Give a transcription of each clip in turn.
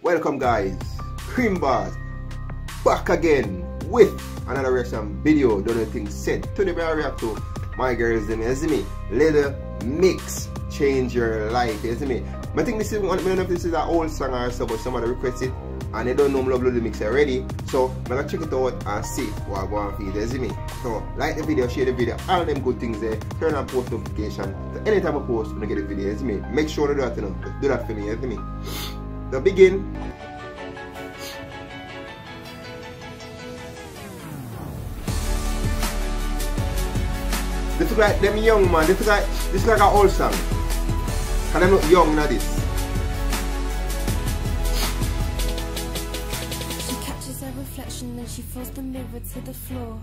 Welcome guys, Cream Bars back again with another reaction video. Don't know things said. Today I react to my girls, you see me, Little Mix, Change Your Life, you see me. I think this is one, I don't know if this is an old song or so, but somebody requested and they don't know me love Little Mix already. So I'm gonna check it out and see what I want for you, you see me. So like the video, share the video, all them good things there, turn on post notification. So anytime I post, I'm gonna get the video, you see me. Make sure to do that, you know. Do that for me, you see me. The begin. This look like them young man. This is like an old song. And I'm not young now this. She catches her reflection and she throws the mirror to the floor.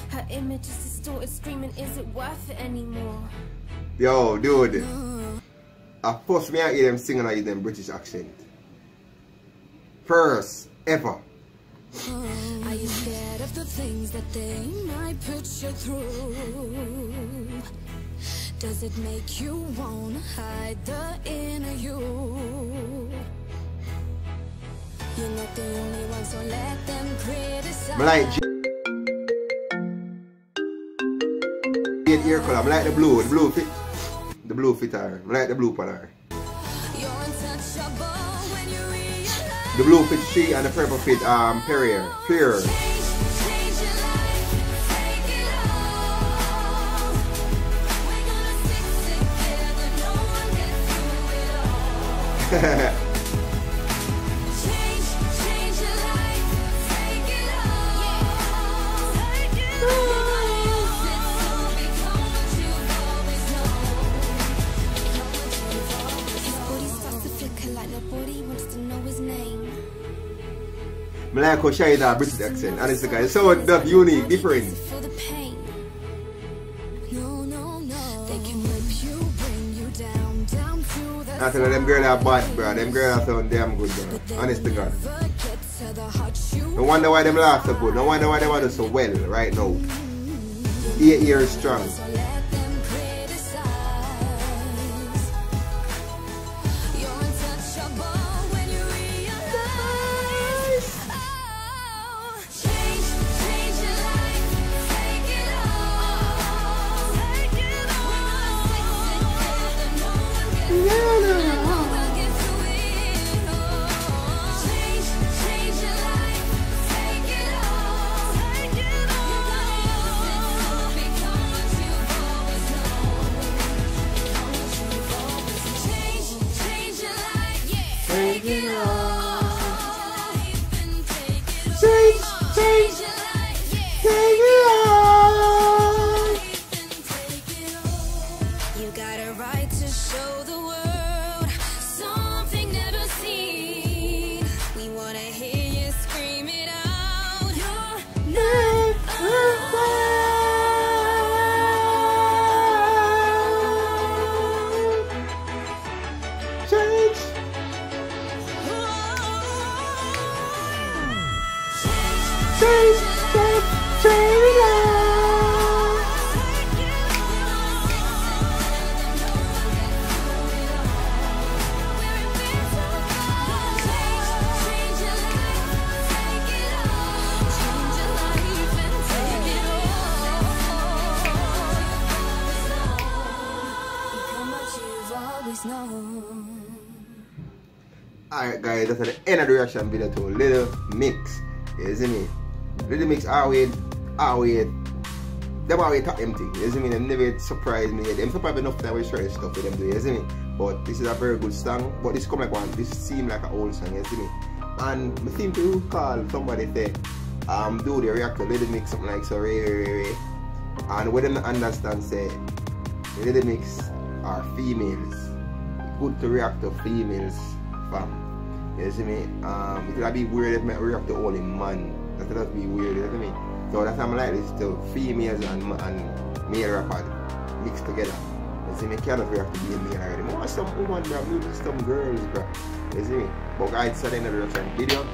Her image is distorted, screaming, is it worth it anymore? Yo, dude. At first me I hear them singing with them British accent. First ever. Are you scared of the things that they might put you through? Does it make you wanna hide the inner you? You're not the only one, so let them criticize. I like jade ear color. I like the blue fit. The blue fit her. I like the blue part her. The blue fit she and the purple fit Perrier. Pure. I like how she has a British accent, and it's the guy so that unique, different. I tell them girls are bad, bro. Them girls are sound damn good, bro. Honest to God. No wonder why them laugh so good. No wonder why they want to do so well right now. 8 years strong. You got a right to show the world something never seen. We wanna hear you scream it out. You're not alone. Change. Alright guys, that's the end of the reaction video to Little Mix. You see me? Little Mix always them always talk empty. You see me? They never surprise me. Them surprise enough that we share stuff with them do, you see me? But this is a very good song. But this come like one, this seems like an old song, you see me? And I seem to recall somebody say do the react to Little Mix something like so Ray. And when them understand say Little Mix are females. Good to react to females, fam. You see me? It would be weird if I react to only man. That would be weird, you see me? So that's why I like this to females and male rappers mixed together. You see me? Cannot react to be a male already. More some women, bro. Maybe some girls, bro. You see me? But guys, so the end of the reaction video.